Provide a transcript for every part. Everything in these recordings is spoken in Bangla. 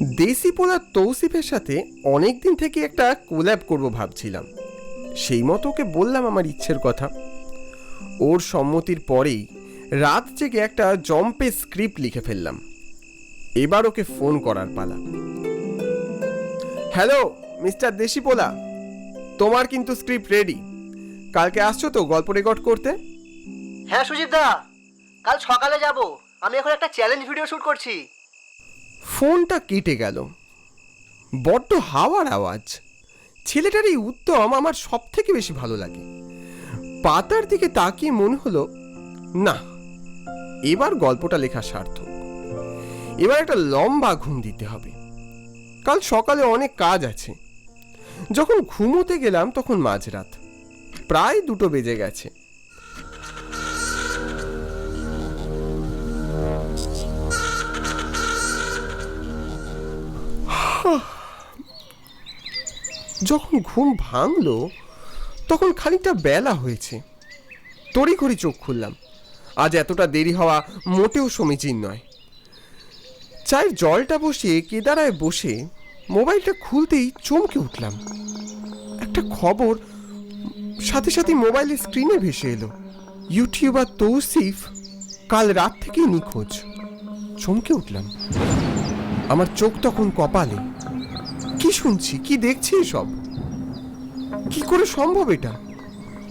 দেশি পোলা তৌসিফের সাথে অনেকদিন থেকে একটা কোল্যাব করব ভাবছিলাম। সেই মতো ওকে বললাম আমার ইচ্ছের কথা। ওর সম্মতির পরেই রাত জেগে একটা জম্পে স্ক্রিপ্ট লিখে ফেললাম। এবার ওকে ফোন করার পালা। হ্যালো মিস্টার দেশি পোলা, তোমার কিন্তু স্ক্রিপ্ট রেডি। কালকে আসছো তো গল্প রেকর্ড করতে? হ্যাঁ সুজিত দা, কাল সকালে যাব। আমি এখন একটা চ্যালেঞ্জ ভিডিও শুট করছি। ফোনটা কেটে গেল। বড্ড হাওয়ার আওয়াজ। ছেলেটার এই উদ্যম আমার সব থেকে বেশি ভালো লাগে। পাতার দিকে তাকিয়ে মনে হলো, না, এবার গল্পটা লেখা সার্থক। এবার একটা লম্বা ঘুম দিতে হবে। কাল সকালে অনেক কাজ আছে। যখন ঘুমোতে গেলাম তখন মাঝরাত, প্রায় 2টো বেজে গেছে। যখন ঘুম ভাঙলো তখন খানিকটা বেলা হয়েছে। তড়িঘড়ি চোখ খুললাম। আজ এতটা দেরি হওয়া মোটেও সমীচীন নয়। চায়ের জলটা বসিয়ে কেদারায় বসে মোবাইলটা খুলতেই চমকে উঠলাম। একটা খবর সাথে সাথে মোবাইলের স্ক্রিনে ভেসে এলো। ইউটিউবার তৌসিফ কাল রাত থেকেই নিখোঁজ। চমকে উঠলাম। আমার চোখ তখন কপালে। কি শুনছি, কি দেখছি সব? কি করে সম্ভব এটা?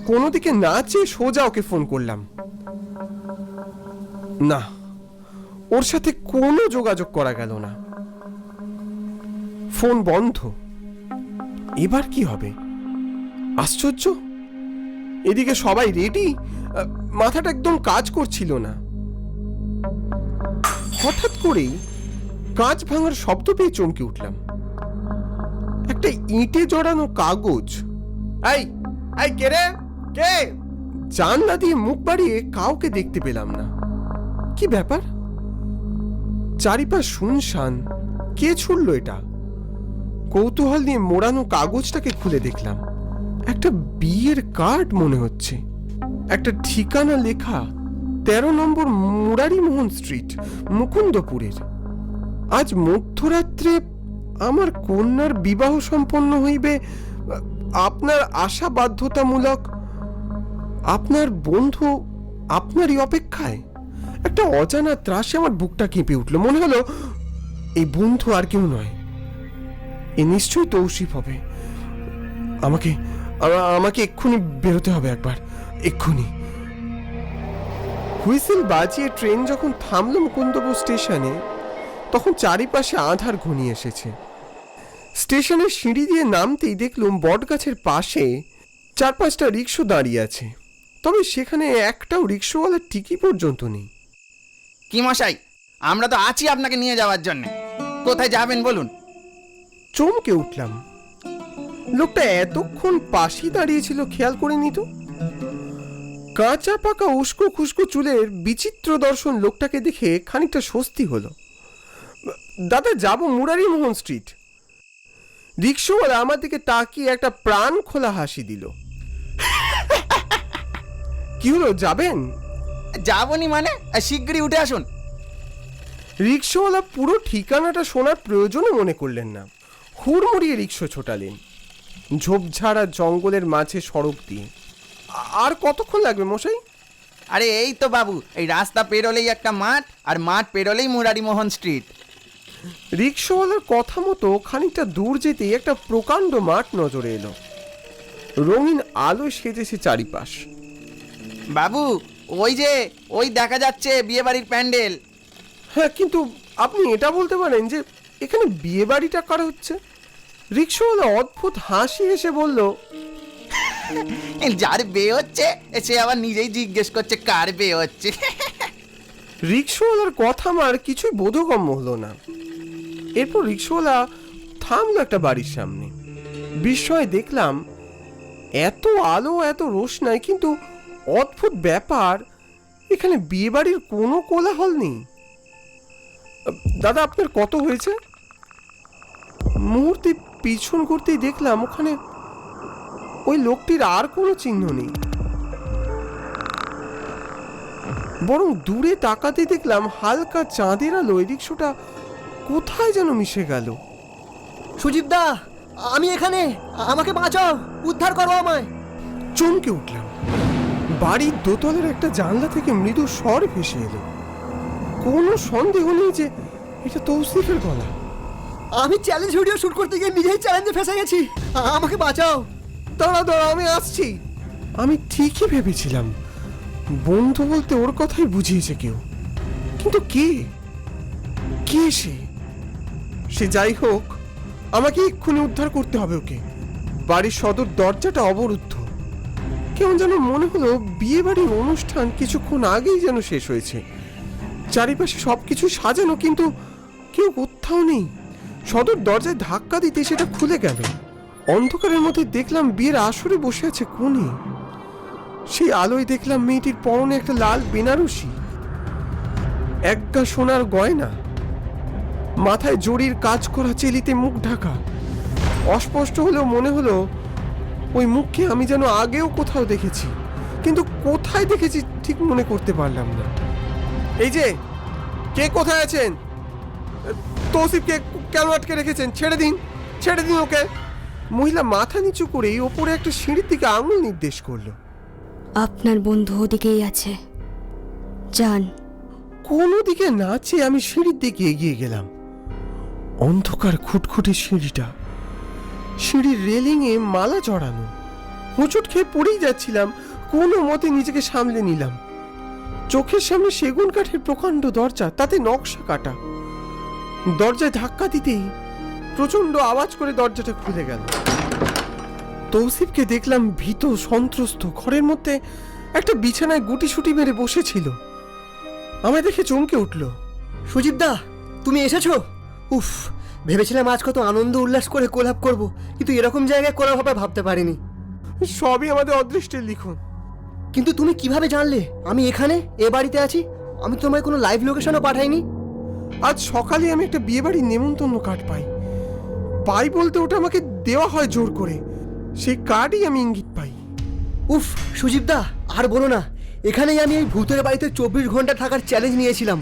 কোনো দিকে না চেয়ে সোজা ওকে ফোন করলাম। না, ওর সাথে কোনো যোগাযোগ করা গেল না। ফোন বন্ধ। এবার কি হবে? আশ্চর্য, এদিকে সবাই রেডি, মাথাটা একদম কাজ করছিল না। হঠাৎ করেই কাঁচ ভাঙার শব্দ পেয়ে চমকে উঠলাম। একটা ইঁটে জড়ানো কাগজ। এই এই কে রে, কে? জানলা দিয়ে মুখ বাড়িয়ে কাউকে দেখতে পেলাম না। কি ব্যাপার? চারিপাশ শুনশান। কে ছুড়লো এটা? কৌতূহল নিয়ে মোড়ানো কাগজটাকে খুলে দেখলাম। একটা বিয়ের কার্ড মনে হচ্ছে। একটা ঠিকানা লেখা, 13 নম্বর মুরারিমোহন স্ট্রিট, মুকুন্দপুরের। আজ মধ্যরাত্রে আমার কন্যার বিবাহ সম্পন্ন হইবে। আপনার আশা বাধ্যতামূলক। আপনার বন্ধু আপনারই অপেক্ষায়। একটা অজানা ত্রাসে আমার বুকটা কেঁপে উঠল। মনে হলো এই বন্ধু আর কেউ নয়, এ নিশ্চয়ই তৌসিফ হবে। আমাকে আমাকে এক্ষুনি বেরোতে হবে, একবার এক্ষুনি। হুইসেল বাজিয়ে ট্রেন যখন থামল মুকুন্দপুর স্টেশনে, তখন চারিপাশে আঁধার ঘনিয়ে এসেছে। স্টেশনের সিঁড়ি দিয়ে নামতেই দেখলুম বটগাছের পাশে 4-5টা রিক্সা দাঁড়িয়ে আছে। তবে সেখানে একটাও রিক্সাওয়ালার টিকি পর্যন্ত নেই। কি মশাই, আমরা তো আছি আপনাকে নিয়ে যাওয়ার জন্য। কোথায় যাবেন বলুন? চমকে উঠলাম। লোকটা এতক্ষণ পাশেই দাঁড়িয়েছিল খেয়াল করিনি তো। কাঁচা পাকা উস্কো খুস্কো চুলের বিচিত্র দর্শন লোকটাকে দেখে খানিকটা স্বস্তি হলো। দাদা, যাব মুরারিমোহন স্ট্রিট। রিক্সাওয়ালা আমার দিকে তাকিয়ে একটা প্রাণ খোলা হাসি দিল। কি হলো, যাবেন? যাবনি মানে? শিগগিরই উঠে আসুন। রিক্সাওয়ালা পুরো ঠিকানাটা শোনার প্রয়োজনও মনে করলেন না। হুড়মুড়িয়ে রিক্সা ছোটালেন ঝোপঝাড়া জঙ্গলের মাঝে সড়ক দিয়ে। আর কতক্ষণ লাগবে মশাই? আরে এই তো বাবু, এই রাস্তা পেরোলেই একটা মাঠ, আর মাঠ পেরোলেই মুরারিমোহন স্ট্রিট। রিক্সাওয়ালার কথা মতো খানিকটা দূর যেতেই একটা প্রকাণ্ড মাঠ নজরে এলো। রঙিন আলো সেজেছে চারিপাশ। বাবু, ওই দেখা যাচ্ছে বিয়ে বাড়ির প্যান্ডেল। হ্যাঁ, কিন্তু আপনি এটা বলতে পারেন যে এখানে বিয়ে বাড়িটা কার হচ্ছে? রিক্সাওয়ালা অদ্ভুত হাসি হেসে বলল, যার বিয়ে হচ্ছে সে আবার নিজেই জিজ্ঞেস করছে কার বিয়ে হচ্ছে। রিক্সাওয়ালার কথা আমার কিছুই বোধগম্য হলো না। এরপর রিক্সাওয়ালা থামলো একটা বাড়ির সামনে। বিস্ময়ে দেখলাম এত আলো, এত রোশনাই, কিন্তু অদ্ভুত ব্যাপার, এখানে বিয়ে বাড়ির কোনো কোলাহল নেই। দাদা, আপনার কত হয়েছে? মুহূর্তে পিছন ঘুরতেই দেখলাম ওখানে ওই লোকটির আর কোনো চিহ্ন নেই। বরং দূরে তাকাতে দেখলাম হালকা চাঁদের আলোয় রিক্সাটা কোথায় যেন মিশে গেল। সুজিতদা, আমি এখানে, আমাকে বাঁচাও, উদ্ধার করো আমায়। চমকে উঠলাম। বাড়ির দোতলার একটা জানলা থেকে মৃদু স্বর ভেসে এলো। কোনো সন্দেহ নেই যে এটা তৌসিফের গলা। আমি চ্যালেঞ্জ ভিডিও শুট করতে গিয়ে নিজেই চ্যালেঞ্জে ফেসে গেছি, আমাকে বাঁচাও। দাঁড়া দাঁড়া, আমি আসছি। আমি ঠিকই ভেবেছিলাম বন্ধু বলতে ওর কথাই বুঝিয়েছে কেউ, কিন্তু কে কে সে? সে যাই হোক, আমাকে এক্ষুনি উদ্ধার করতে হবে ওকে। বাড়ির সদর দরজাটা অবরুদ্ধ। কেমন যেন মনে হলো বিয়ে বাড়ির অনুষ্ঠান কিছুক্ষণ আগেই যেন শেষ হয়েছে। চারিপাশে সবকিছু সাজানো, কিন্তু কেউ কোথাও নেই। সদর দরজায় ধাক্কা দিতে সেটা খুলে গেল। অন্ধকারের মধ্যে দেখলাম বিয়ের আসরে বসে আছে কোণে। সেই আলোয় দেখলাম মেয়েটির পরনে একটা লাল বেনারসি, একগা সোনার গয়না, মাথায় জরির কাজ করা চেলিতে মুখ ঢাকা। অস্পষ্ট হলেও মনে হলো ওই মুখকে আমি যেন আগেও কোথাও দেখেছি, কিন্তু কোথায় দেখেছি ঠিক মনে করতে পারলাম না। এই যে, কে কোথায় আছেন? তৌসিফকে কেন আটকে রেখেছেন? ছেড়ে দিন, ছেড়ে দিন ওকে। মহিলা মাথা নিচু করেই ওপরে একটা সিঁড়ির দিকে আঙুল নির্দেশ করলো। আপনার বন্ধু ওদিকেই আছে, যান। কোনো দিকে না চেয়ে আমি সিঁড়ির দিকে এগিয়ে গেলাম। অন্ধকার খুটখুটে সিঁড়িটা, সিঁড়ির রেলিংয়ে মালা জড়ানো। হোঁচট খেয়ে পড়েই যাচ্ছিলাম, কোনো মতে নিজেকে সামলে নিলাম। চোখের সামনে সেগুন কাঠের প্রকাণ্ড দরজা, তাতে নকশা কাটা। দরজায় ধাক্কা দিতেই প্রচন্ড আওয়াজ করে দরজাটা খুলে গেল। তৌসিফকে দেখলাম ভীত সন্ত্রস্ত, ঘরের মধ্যে একটা বিছানায় গুটিসুটি মেরে বসেছিল। আমায় দেখে চমকে উঠল। সুজিতদা, তুমি এসেছো? উফ, ভেবেছিলাম আজ কত আনন্দ উল্লাস করে কোলাপ করব, কিন্তু এরকম জায়গায় কোলাপ হবে ভাবতে পারিনি। সবই আমাদের অদৃষ্টের লিখন। কিন্তু তুমি কিভাবে জানলে আমি এখানে এ বাড়িতে আছি? আমি তোমায় কোনো লাইভ লোকেশনও পাঠাইনি। আজ সকালে আমি একটা বিয়েবাড়ির নেমন্তন্ন কার্ড পাই বলতে ওটা আমাকে দেওয়া হয় জোর করে। সেই কার্ডই আমি ইঙ্গিত পাই। উফ সুজিতদা, আর বলো না। এখানেই আমি এই ভূতের বাড়িতে 24 ঘন্টা থাকার চ্যালেঞ্জ নিয়েছিলাম,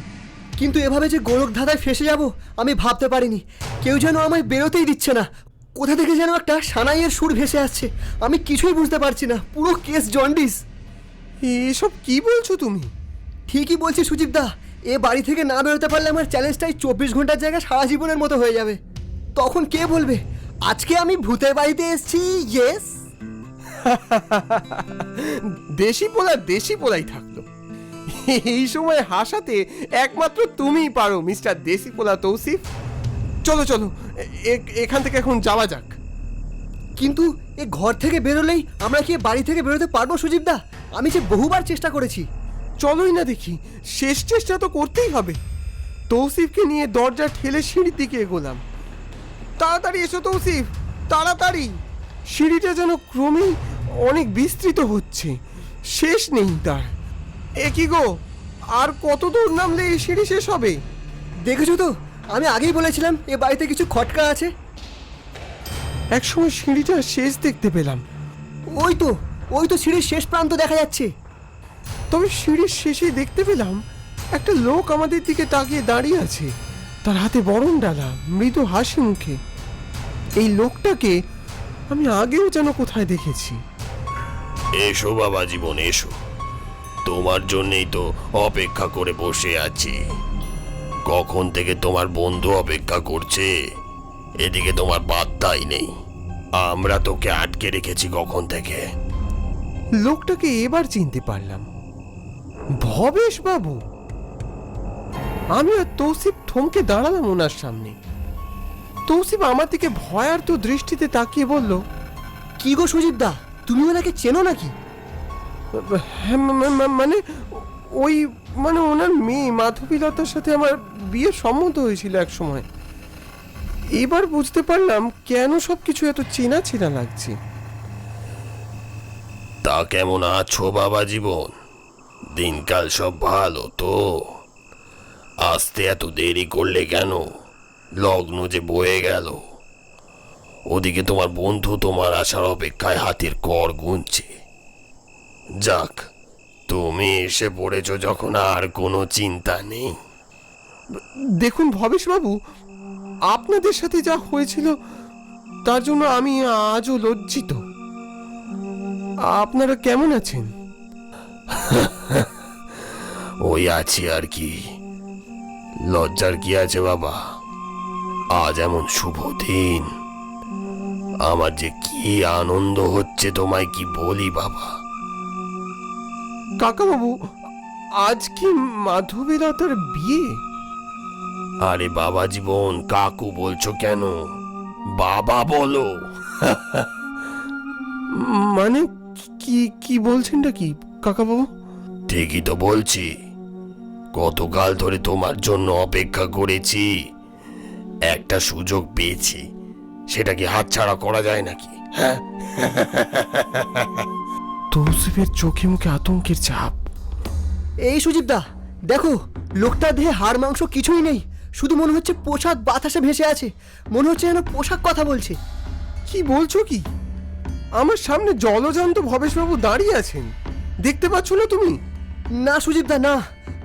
কিন্তু এভাবে যে গোলক ধাঁধায় ফেসে যাব আমি ভাবতে পারিনি। কেউ যেন আমায় বেরোতেই দিচ্ছে না। কোথা থেকে যেন একটা সানাইয়ের সুর ভেসে আসছে, আমি কিছুই বুঝতে পারছি না। পুরো কেস জন্ডিস। এসব কি বলছো তুমি? ঠিকই বলছি সুজিতদা, এ বাড়ি থেকে না বেরোতে পারলে আমার চ্যালেঞ্জটাই 24 ঘন্টার জায়গায় সারা জীবনের মতো হয়ে যাবে। তখন কে বলবে আজকে আমি ভূতের বাড়িতে এসেছি? ইয়েস। দেশি পোলাই থাকলো। এই সময় হাসাতে একমাত্র তুমিই পারো, মিস্টার দেশি পোলা তৌসিফ। চলো চলো, এখান থেকে এখন যাওয়া যাক। কিন্তু এ ঘর থেকে বেরোলেই আমরা কি এ বাড়ি থেকে বেরোতে পারবো সুজিতদা? আমি যে বহুবার চেষ্টা করেছি। চলোই না দেখি, শেষ চেষ্টা তো করতেই হবে। তৌসিফকে নিয়ে দরজা ঠেলে সিঁড়ির দিকে এগোলাম। তাড়াতাড়ি এসো তৌসিফ, তাড়াতাড়ি। সিঁড়িটা যেন ক্রমেই অনেক বিস্তৃত হচ্ছে, শেষ নেই তার। এ কি গো, আর কত দূর নামলে এই সিঁড়ি শেষ হবে? দেখেছো তো, আমি আগেই বলেছিলাম এ বাড়িতে কিছু খটকা আছে। একসময় সিঁড়িটা শেষ দেখতে পেলাম। ওই তো সিঁড়ির শেষ প্রান্ত দেখা যাচ্ছে। তবে সিঁড়ির শেষে দেখতে পেলাম একটা লোক আমাদের দিকে তাকিয়ে দাঁড়িয়ে আছে, তার হাতে বরণ ডালা, মৃদু হাসি মুখে। এই লোকটাকে আমি আগেও যেন কোথায় দেখেছি। এসো বাবা জীবন, এসো। তোমার জন্যই তো অপেক্ষা করে বসে আছি। কখন থেকে তোমার বন্ধু অপেক্ষা করছে, এদিকে তোমার বার্তাই নেই। আমরা তোকে আটকে রেখেছি কখন থেকে। লোকটাকে এবার চিনতে পারলাম, ভবেশ বাবু। আমি আর তৌসিফ থমকে দাঁড়ালাম ওনার সামনে। তৌসিফ আমার দিকে ভয়ার্ত দৃষ্টিতে তাকিয়ে বলল, কি গো সুজিতদা, তুমি ওনাকে চেনো নাকি? হ্যাঁ, মানে ওনার মেয়ে মাধবীলতার সাথে আমার বিয়ে সম্মত হয়েছিল এক সময়। এবার বুঝতে পারলাম কেন সবকিছু এত চেনা চেনা লাগছে। তা কেমন আছো বাবা জীবন? দিনকাল সব ভালো তো? আসতে এত দেরি করলে কেন? লগ্ন যে বয়ে গেল। ওদিকে তোমার বন্ধু তোমার আসার অপেক্ষায় হাতের কর গুনছে। যাক, তুমি এসে পড়েছো যখন আর কোনো চিন্তা নেই। দেখুন ভবেশ বাবু, আপনাদের সাথে যা হয়েছিল তার জন্য আমি আজও লজ্জিত। আপনারা কেমন আছেন? ওই আছি আর কি, লজ্জার কি আছে বাবা? আজ এমন শুভ দিন, আমার যে কি আনন্দ হচ্ছে তোমায় কি বলি বাবা। কাকাবাবু, আজ কি মাধবীলতার বিয়ে? আরে বাবা জীবন, কাকু বলছো কেন? বাবা বলো। মানে কি কি বলছেনটা কি কাকাবাবু? ঠিকই তো বলছি, গতকাল ধরে তোমার জন্য অপেক্ষা করেছি, একটা সুযোগ পেয়েছি, সেটা কি হাতছাড়া করা যায় নাকি? হ্যাঁ, তৌসিফের চোখে মুখে আতঙ্কের ছাপ। এই সুজিবদা, দেখো লোকটার দেহে হাড় মাংস কিছুই নেই, শুধু মনে হচ্ছে পোশাক বাতাসে ভেসে আছে, মনে হচ্ছে যেন পোশাক কথা বলছে। কি বলছো কি? আমার সামনে জলজান্ত ভবেশবাবু দাঁড়িয়ে আছেন, দেখতে পাচ্ছ না তুমি? না সুজিবদা না,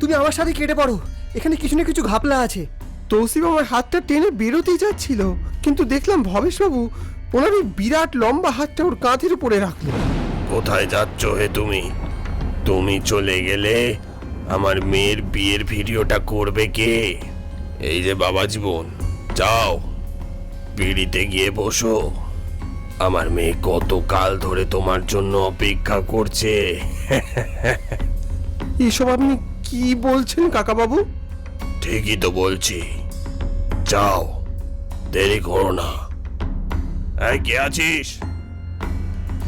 তুমি আমার সাথে কেটে পড়ো, এখানে কিছু না কিছু ঘাপলা আছে। তৌসিফ আমার হাতটা টেনে বেরোতেই যাচ্ছিল, কিন্তু দেখলাম ভবেশবাবু ওনার এই বিরাট লম্বা হাতটা ওর কাঁধের উপরে রাখলেন। কোথায় যাচ্ছ হে তুমি? তুমি চলে গেলে আমার মেয়ের বিয়ের ভিডিওটা করবে কে? এই যে বাবা জীবন, যাও বিড়িতে গিয়ে বসো, আমার মেয়ে কতকাল ধরে তোমার জন্য অপেক্ষা করছে। এসব আপনি কি বলছেন কাকাবাবু? ঠিকই তো বলছি, যাও, দেরি করো না। এই কে আছিস?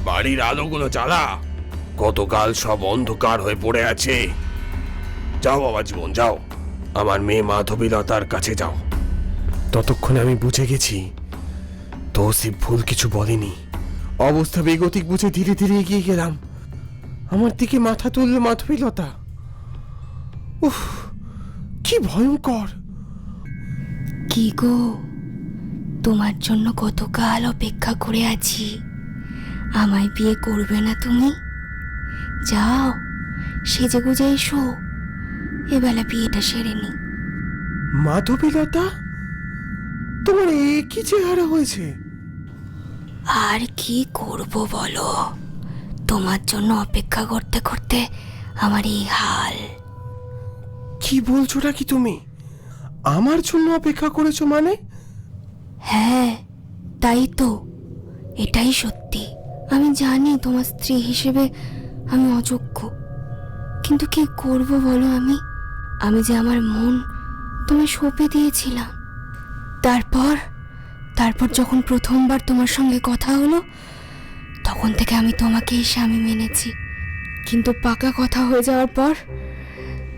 বাড়ির আলোগুলো জ্বালা, কতকাল সব অন্ধকার হয়ে পড়ে আছে। যাও বাবা জীবন, যাও, আমার মেয়ে মাধবীলতার কাছে যাও। ততক্ষণে আমি বুঝে গেছি তৌসিফ ভুল কিছু বলেনি। অবস্থা বেগতিক বুঝে ধীরে ধীরে এগিয়ে গেলাম। আমার দিকে মাথা তুলল মাধবীলতা। উফ, কি ভয়ঙ্কর! কি গো, তোমার জন্য কতকাল অপেক্ষা করে আছি, আমায় বিয়ে করবে না তুমি? যাও, সেজে গুজে এসো, এবেলা বিয়েটা সেরে নি। মাধবীলতা, তোমার একই চেহারা হয়েছে। আর কি করব বলো, তোমার জন্য অপেক্ষা করতে করতে আমার এই হাল। কি বলছোটা কি তুমি? আমার জন্য অপেক্ষা করেছো মানে? হ্যাঁ, তাই তো, এটাই সত্যি। আমি জানি তোমার স্ত্রী হিসেবে আমি অযোগ্য, কিন্তু কি করব বলো? আমি যে আমার মন তোমায় সঁপে দিয়েছিলাম। তারপর যখন প্রথমবার তোমার সঙ্গে কথা হলো, তখন থেকে আমি তোমাকেই স্বামী মেনেছি। কিন্তু পাকা কথা হয়ে যাওয়ার পর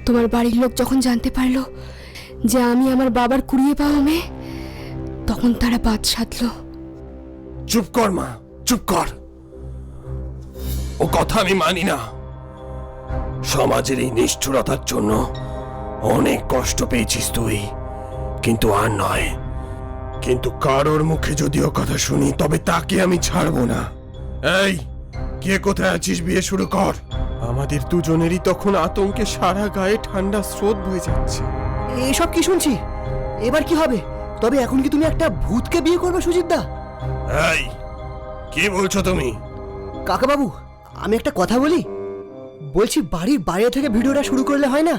তোমার বাড়ির লোক যখন জানতে পারলো যে আমি আমার বাবার কুড়িয়ে পাওয়া মেয়ে, তখন তারা বাদ সাধলো। চুপ কর মা, চুপ কর, ও কথা আমি মানি না। সমাজের এই নিষ্ঠুরতার জন্য অনেক কষ্ট পেয়েছিস তুই, কিন্তু আর নয়। কিন্তু কারোর মুখে যদি ও কথা শুনি, তবে তাকে আমি ছাড়বো না। এই, কে কোথায় আছিস? বিয়ে শুরু কর। আমাদের দুজনেরই তখন আতঙ্কে সারা গায়ে ঠান্ডা স্রোত বয়ে যাচ্ছে। এসব কি শুনছি? এবার কি হবে? তবে এখন কি তুমি একটা ভূতকে বিয়ে করবে সুজিতদা? এই, কি বলছো তুমি? কাকাবাবু, আমি একটা কথা বলি। বলছি, বাড়ির বাইরে থেকে ভিডিওটা শুরু করলে হয় না?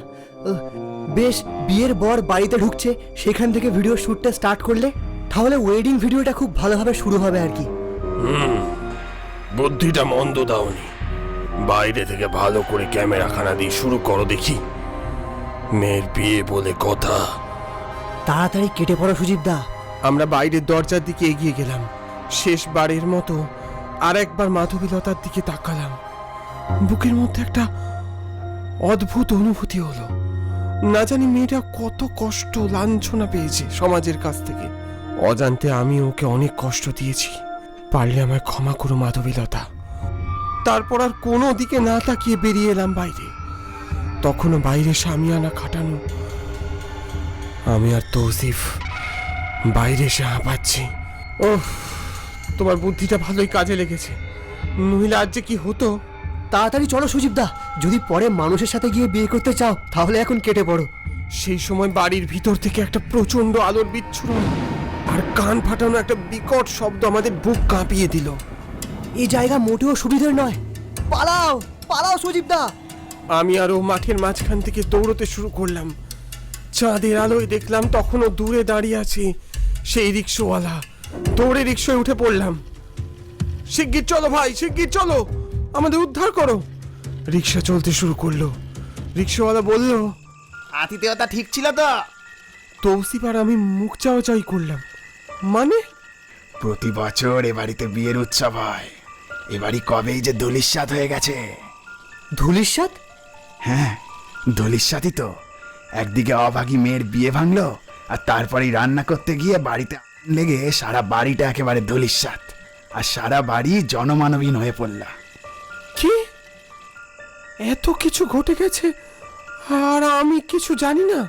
বেশ, বিয়ের বর বাড়িতে ঢুকছে, সেখান থেকে ভিডিও শ্যুটটা স্টার্ট করলে তাহলে ওয়েডিং ভিডিওটা খুব ভালোভাবে শুরু হবে আর কি। বুদ্ধিটা মন্দ দাওনি। বাইরে থেকে ভালো করে ক্যামেরাখানা দিয়ে শুরু করো দেখি। মেয়ের বিয়ে বলে কথা। তাড়াতাড়ি কেটে পড়ো সুজিতদা। আমরা বাইরের দরজার দিকে এগিয়ে গেলাম। শেষবারের মতো আর একবার মাধবীলতার দিকে তাকালাম। বুকের মধ্যে একটা অদ্ভুত অনুভূতি হলো। না জানি মেয়েটা কত কষ্ট লাঞ্ছনা পেয়েছে সমাজের কাছ থেকে। অজান্তে আমি ওকে অনেক কষ্ট দিয়েছি। পারলে আমায় ক্ষমা করো মাধবীলতা। তারপর আর কোনো দিকে না তাকিয়ে বেরিয়ে এলাম বাইরে। তখনও বাইরে সামিয়ানা খাটানো। আমি আর তৌসিফ বাইরে এসে হাঁপাচ্ছি। ওহ, তোমার বুদ্ধিটা ভালোই কাজে লেগেছে, নইলে আজ যে কি হতো। তাড়াতাড়ি চলো সুজিতদা, যদি পরে মানুষের সাথে গিয়ে বিয়ে করতে চাও তাহলে এখন কেটে পড়ো। সেই সময় বাড়ির ভিতর থেকে একটা প্রচন্ড আলোর বিচ্ছুরণ আর কান ফাটানো একটা বিকট শব্দ আমাদের বুক কাঁপিয়ে দিল। এই জায়গা মোটেও সুবিধার নয়। পালাও পালাও সুজিবদা। আমি আরো মাঠের মাঝখান থেকে দৌড়তে শুরু করলাম। চাঁদের আলোয় দেখলাম তখনও দূরে দাঁড়িয়ে আছে সেই রিক্সাওয়ালা। দৌড়ে রিক্সায় উঠে পড়লাম। শিগগির চলো ভাই, শিগগির চলো, আমাদের উদ্ধার করো। রিক্সা চলতে শুরু করলো। রিক্সাওয়ালা বলল, আতিথেয়তা ঠিক ছিল তো? তৌসিফ আর আমি মুখ চাওয়াচাই করলাম। মানে? প্রতি বছর এ বাড়িতে বিয়ের উৎসব হয়। এ বাড়ি কবেই যে দলিস্বাদ হয়ে গেছে। ধুলিস্বাদ? হ্যাঁ, দলিস্বাদই তো। একদিকে অভাগী মেয়ের বিয়ে ভাঙলো, আর তারপরেই রান্না করতে গিয়ে বাড়িতে আগুন লেগে সারা বাড়িটা একেবারে দলিস্বাদ, আর সারা বাড়ি জনমানবহীন হয়ে পড়ল। কি? এত কিছু ঘটে গেছে আর আমি কিছু জানি না?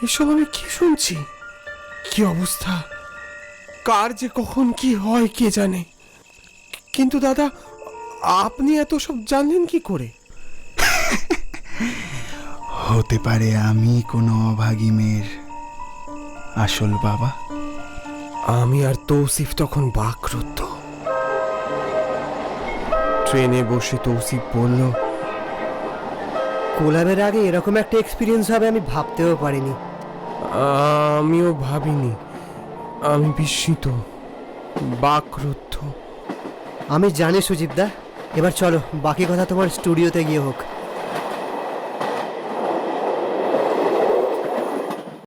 এসব আমি কি শুনছি? কি অবস্থা! কার যে কখন কি হয় কে জানে। কিন্তু দাদা, আপনি এত সব জানলেন কি করে? হতে পারে আমি কোনো অভাগী মেয়ের আসল বাবা। আমি আর তৌসিফ তখন বাকরুদ্ধ। ট্রেনে বসে তৌসিফ বলল, কোলাবের আগে এরকম একটা এক্সপিরিয়েন্স হবে আমি ভাবতেও পারিনি। আমিও ভাবিনি। আমি বিস্মিত, বাকরুদ্ধ। আমি জানি সুজিবদা। এবার চলো, বাকি কথা তোমার স্টুডিওতে গিয়ে হোক।